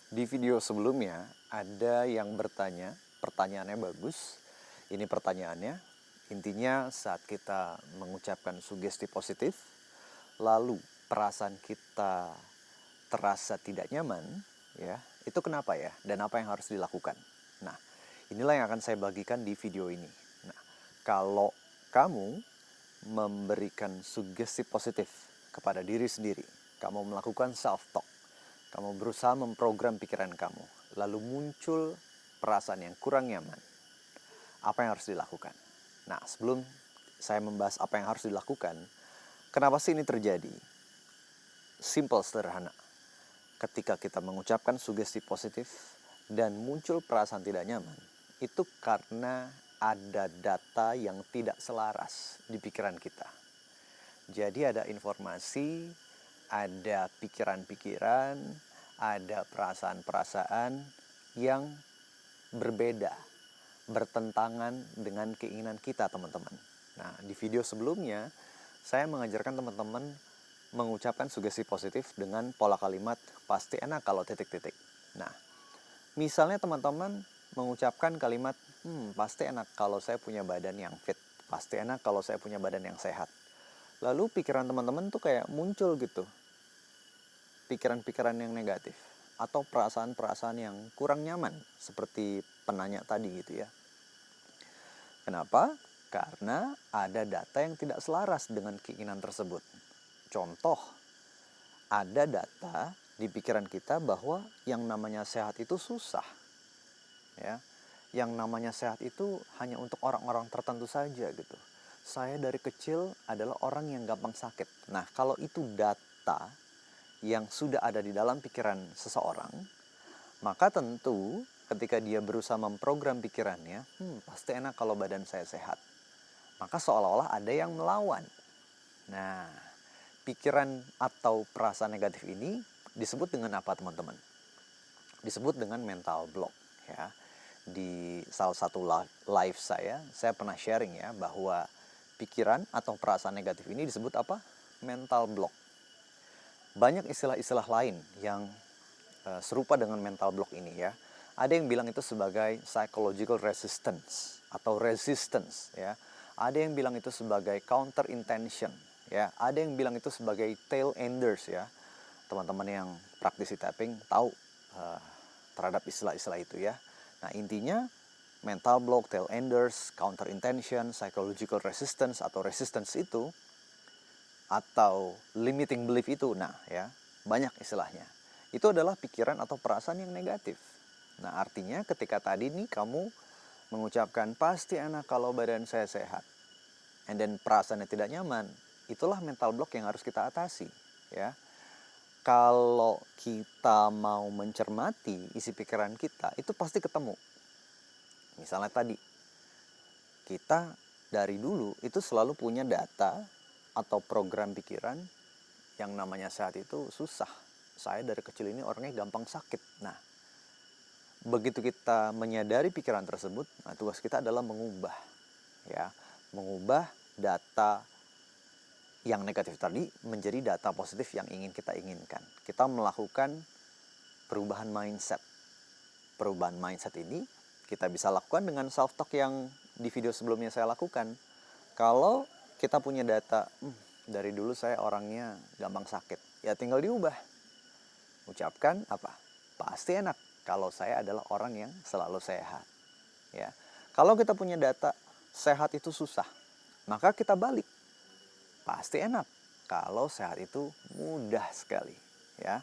Di video sebelumnya ada yang bertanya, pertanyaannya bagus. Ini pertanyaannya, intinya saat kita mengucapkan sugesti positif, lalu perasaan kita terasa tidak nyaman, ya, itu kenapa ya? Dan apa yang harus dilakukan? Nah, inilah yang akan saya bagikan di video ini. Nah, kalau kamu memberikan sugesti positif kepada diri sendiri, kamu melakukan self-talk, kamu berusaha memprogram pikiran kamu, lalu muncul perasaan yang kurang nyaman, apa yang harus dilakukan? Nah, sebelum saya membahas apa yang harus dilakukan, kenapa sih ini terjadi? Simple, sederhana. Ketika kita mengucapkan sugesti positif dan muncul perasaan tidak nyaman, itu karena ada data yang tidak selaras di pikiran kita. Jadi ada informasi, ada pikiran-pikiran, ada perasaan-perasaan yang berbeda, bertentangan dengan keinginan kita, teman-teman. Nah, di video sebelumnya, saya mengajarkan teman-teman mengucapkan sugesti positif dengan pola kalimat pasti enak kalau titik-titik. Nah, misalnya teman-teman mengucapkan kalimat, pasti enak kalau saya punya badan yang fit, pasti enak kalau saya punya badan yang sehat. Lalu pikiran teman-teman tuh kayak muncul gitu, pikiran-pikiran yang negatif atau perasaan-perasaan yang kurang nyaman seperti penanya tadi gitu ya. Kenapa? Karena ada data yang tidak selaras dengan keinginan tersebut. Contoh, ada data di pikiran kita bahwa yang namanya sehat itu susah. Ya. Yang namanya sehat itu hanya untuk orang-orang tertentu saja gitu. Saya dari kecil adalah orang yang gampang sakit. Nah, kalau itu data yang sudah ada di dalam pikiran seseorang, maka tentu ketika dia berusaha memprogram pikirannya, pasti enak kalau badan saya sehat. Maka seolah-olah ada yang melawan. Nah, pikiran atau perasaan negatif ini disebut dengan apa, teman-teman? Disebut dengan mental block, ya. Di salah satu live saya pernah sharing ya bahwa pikiran atau perasaan negatif ini disebut apa? Mental block. Banyak istilah-istilah lain yang serupa dengan mental block ini ya. Ada yang bilang itu sebagai psychological resistance atau resistance ya. Ada yang bilang itu sebagai counter intention ya. Ada yang bilang itu sebagai tail enders ya. Teman-teman yang praktisi tapping tahu terhadap istilah-istilah itu ya. Nah, intinya mental block, tail enders, counter intention, psychological resistance atau resistance itu atau limiting belief itu, nah ya, banyak istilahnya. Itu adalah pikiran atau perasaan yang negatif. Nah, artinya ketika tadi nih kamu mengucapkan pasti enak kalau badan saya sehat, and then perasaannya tidak nyaman, itulah mental block yang harus kita atasi ya. Kalau kita mau mencermati isi pikiran kita, itu pasti ketemu. Misalnya tadi, kita dari dulu itu selalu punya data atau program pikiran yang namanya sehat itu susah. Saya dari kecil ini orangnya gampang sakit. Nah, begitu kita menyadari pikiran tersebut, nah tugas kita adalah mengubah ya, mengubah data yang negatif tadi menjadi data positif yang ingin kita inginkan. Kita melakukan perubahan mindset. Perubahan mindset ini kita bisa lakukan dengan self-talk yang di video sebelumnya saya lakukan. Kalau kita punya data, dari dulu saya orangnya gampang sakit, ya tinggal diubah. Ucapkan apa? Pasti enak kalau saya adalah orang yang selalu sehat. Ya. Kalau kita punya data, sehat itu susah, maka kita balik. Pasti enak kalau sehat itu mudah sekali. Ya.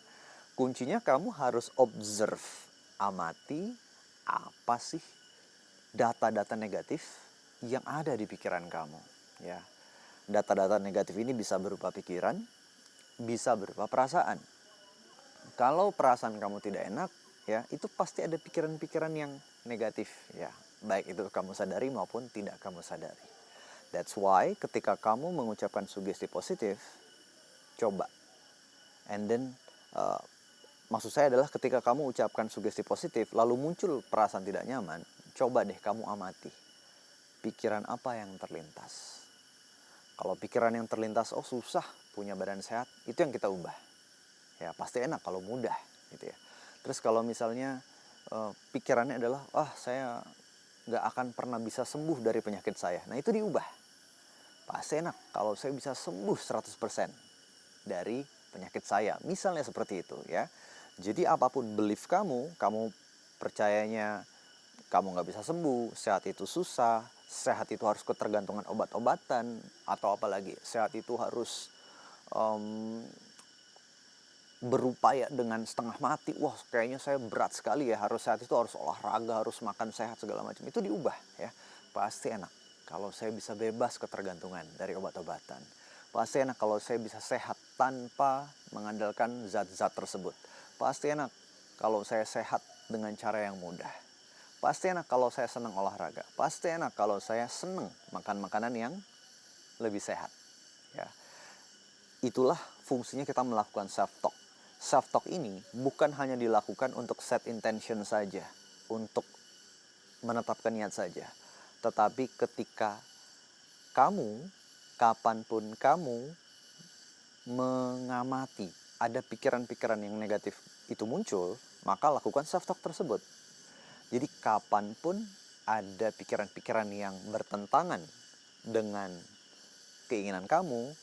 Kuncinya kamu harus observe, amati apa sih data-data negatif yang ada di pikiran kamu. Ya. Data-data negatif ini bisa berupa pikiran, bisa berupa perasaan. Kalau perasaan kamu tidak enak, ya itu pasti ada pikiran-pikiran yang negatif, ya. Baik itu kamu sadari maupun tidak kamu sadari. That's why ketika kamu mengucapkan sugesti positif, coba. And then maksud saya adalah ketika kamu ucapkan sugesti positif, lalu muncul perasaan tidak nyaman, coba deh kamu amati. Pikiran apa yang terlintas? Kalau pikiran yang terlintas, oh susah punya badan sehat, itu yang kita ubah. Ya pasti enak kalau mudah gitu ya. Terus kalau misalnya pikirannya adalah, saya nggak akan pernah bisa sembuh dari penyakit saya. Nah itu diubah. Pasti enak kalau saya bisa sembuh 100% dari penyakit saya. Misalnya seperti itu ya. Jadi apapun belief kamu percayanya kamu nggak bisa sembuh, sehat itu susah, sehat itu harus ketergantungan obat-obatan, atau apalagi sehat itu harus berupaya dengan setengah mati. Wah kayaknya saya berat sekali ya, harus sehat itu harus olahraga, harus makan sehat segala macam. Itu diubah ya. Pasti enak kalau saya bisa bebas ketergantungan dari obat-obatan. Pasti enak kalau saya bisa sehat tanpa mengandalkan zat-zat tersebut. Pasti enak kalau saya sehat dengan cara yang mudah. Pasti enak kalau saya senang olahraga. Pasti enak kalau saya senang makan makanan yang lebih sehat. Ya. Itulah fungsinya kita melakukan self-talk. Self-talk ini bukan hanya dilakukan untuk set intention saja, untuk menetapkan niat saja. Tetapi ketika kamu, kapanpun kamu mengamati ada pikiran-pikiran yang negatif itu muncul, maka lakukan self-talk tersebut. Jadi kapanpun ada pikiran-pikiran yang bertentangan dengan keinginan kamu,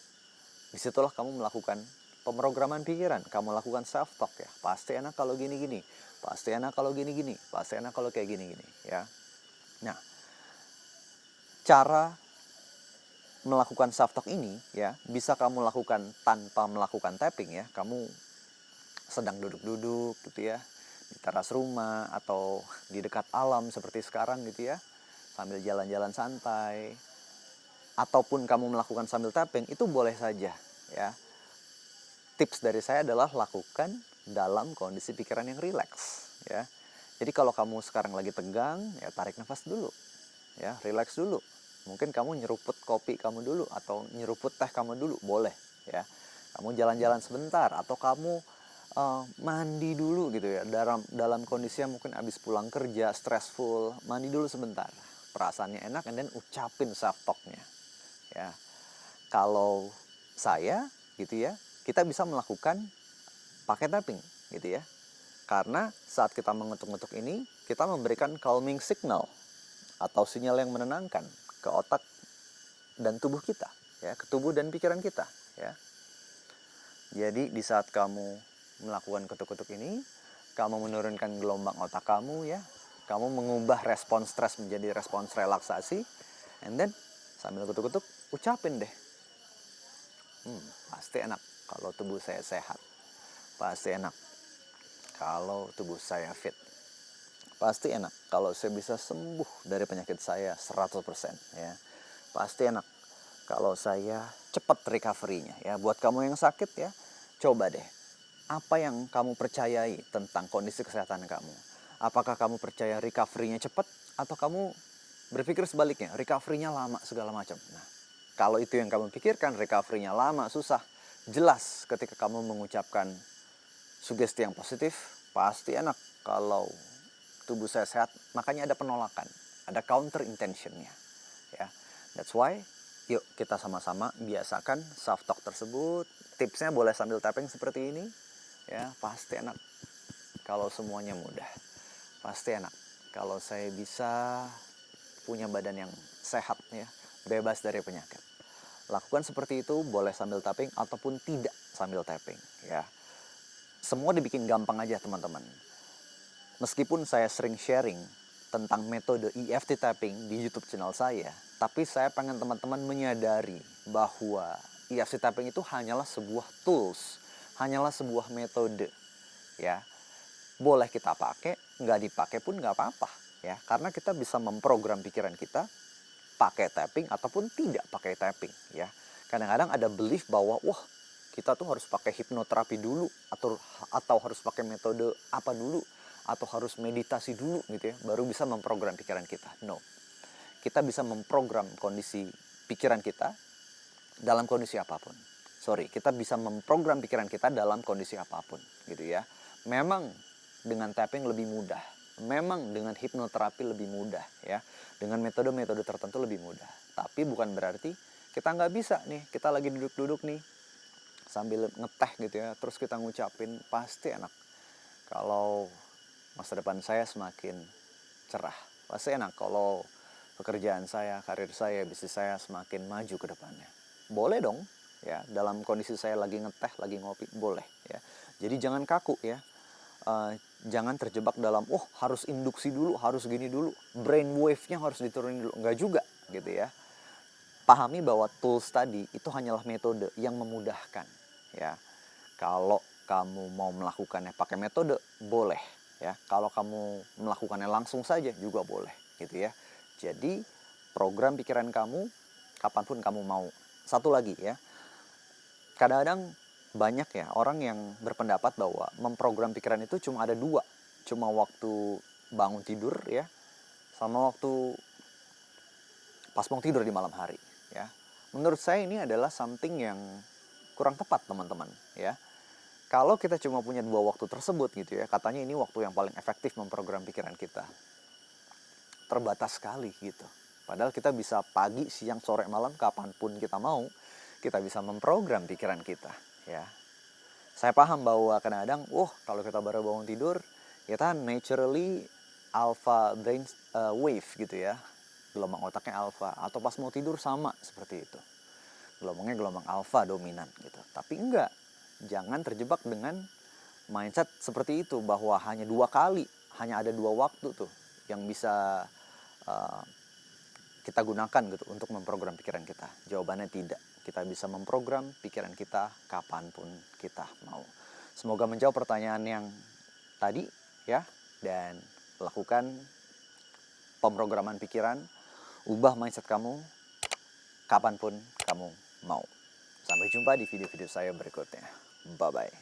disitulah kamu melakukan pemrograman pikiran. Kamu lakukan self-talk ya. Pasti enak kalau gini-gini. Pasti enak kalau gini-gini. Pasti enak kalau kayak gini-gini ya. Nah, cara melakukan self-talk ini ya bisa kamu lakukan tanpa melakukan tapping ya. Kamu sedang duduk-duduk gitu ya di teras rumah atau di dekat alam seperti sekarang gitu ya, sambil jalan-jalan santai, ataupun kamu melakukan sambil tapping, itu boleh saja ya. Tips dari saya adalah lakukan dalam kondisi pikiran yang rileks ya. Jadi kalau kamu sekarang lagi tegang ya, tarik nafas dulu ya, rileks dulu. Mungkin kamu nyeruput kopi kamu dulu atau nyeruput teh kamu dulu, boleh ya. Kamu jalan-jalan sebentar atau kamu mandi dulu gitu ya, dalam kondisi yang mungkin habis pulang kerja stressful, mandi dulu sebentar, perasaannya enak, and then ucapin self talknya ya. Kalau saya gitu ya, kita bisa melakukan pakai tapping gitu ya, karena saat kita mengetuk-ngetuk ini kita memberikan calming signal atau sinyal yang menenangkan ke otak dan tubuh kita ya, ke tubuh dan pikiran kita ya. Jadi di saat kamu melakukan ketuk-ketuk ini, kamu menurunkan gelombang otak kamu ya. Kamu mengubah respon stres menjadi respons relaksasi. And then sambil ketuk-ketuk, ucapin deh. Pasti enak kalau tubuh saya sehat. Pasti enak kalau tubuh saya fit. Pasti enak kalau saya bisa sembuh dari penyakit saya 100% ya. Pasti enak kalau saya cepat recovery-nya ya. Buat kamu yang sakit ya, coba deh, apa yang kamu percayai tentang kondisi kesehatan kamu? Apakah kamu percaya recovery-nya cepat, atau kamu berpikir sebaliknya, recovery-nya lama segala macam? Nah, kalau itu yang kamu pikirkan, recovery-nya lama, susah, jelas ketika kamu mengucapkan sugesti yang positif, pasti enak kalau tubuh saya sehat. Makanya ada penolakan, ada counter intention-nya ya. That's why yuk kita sama-sama biasakan self talk tersebut. Tipsnya boleh sambil tapping seperti ini ya. Pasti enak kalau semuanya mudah. Pasti enak kalau saya bisa punya badan yang sehat ya, bebas dari penyakit. Lakukan seperti itu, boleh sambil tapping ataupun tidak sambil tapping ya. Semua dibikin gampang aja teman-teman. Meskipun saya sering sharing tentang metode EFT tapping di YouTube channel saya, tapi saya pengen teman-teman menyadari bahwa EFT tapping itu hanyalah sebuah tools, hanyalah sebuah metode ya. Boleh kita pakai, nggak dipakai pun nggak apa-apa ya, karena kita bisa memprogram pikiran kita pakai tapping ataupun tidak pakai tapping ya. Kadang-kadang ada belief bahwa wah, kita tuh harus pakai hipnoterapi dulu atau harus pakai metode apa dulu, atau harus meditasi dulu gitu ya, baru bisa memprogram pikiran kita. No. Kita bisa memprogram kondisi pikiran kita dalam kondisi apapun. Kita bisa memprogram pikiran kita dalam kondisi apapun gitu ya. Memang dengan tapping lebih mudah. Memang dengan hipnoterapi lebih mudah ya. Dengan metode-metode tertentu lebih mudah. Tapi bukan berarti kita nggak bisa nih. Kita lagi duduk-duduk nih sambil ngeteh gitu ya, terus kita ngucapin, pasti enak kalau masa depan saya semakin cerah. Pasti enak kalau pekerjaan saya, karir saya, bisnis saya semakin maju ke depannya. Boleh dong, ya. Dalam kondisi saya lagi ngeteh, lagi ngopi, boleh, ya. Jadi jangan kaku, ya. Jangan terjebak dalam, harus induksi dulu, harus gini dulu, brain wave-nya harus diturunin dulu. Enggak juga, gitu ya. Pahami bahwa tools tadi itu hanyalah metode yang memudahkan, ya. Kalau kamu mau melakukannya pakai metode, boleh, ya. Kalau kamu melakukannya langsung saja juga boleh, gitu ya. Jadi program pikiran kamu kapanpun kamu mau. Satu lagi, ya, kadang-kadang banyak ya orang yang berpendapat bahwa memprogram pikiran itu cuma ada dua, cuma waktu bangun tidur, ya, sama waktu pas mau tidur di malam hari, ya. Menurut saya ini adalah something yang kurang tepat, teman-teman, ya. Kalau kita cuma punya dua waktu tersebut gitu ya, katanya ini waktu yang paling efektif memprogram pikiran kita. Terbatas sekali gitu. Padahal kita bisa pagi, siang, sore, malam, kapanpun kita mau, kita bisa memprogram pikiran kita, ya. Saya paham bahwa kadang-kadang, kalau kita baru bangun tidur, kita naturally alpha brain wave gitu ya. Gelombang otaknya alpha. Atau pas mau tidur sama seperti itu. Gelombangnya gelombang alpha dominan gitu. Tapi enggak. Jangan terjebak dengan mindset seperti itu, bahwa hanya dua kali, hanya ada dua waktu tuh yang bisa kita gunakan gitu untuk memprogram pikiran kita. Jawabannya tidak. Kita bisa memprogram pikiran kita kapanpun kita mau. Semoga menjawab pertanyaan yang tadi, ya, dan lakukan pemrograman pikiran, ubah mindset kamu kapanpun kamu mau. Sampai jumpa di video-video saya berikutnya. Bye-bye.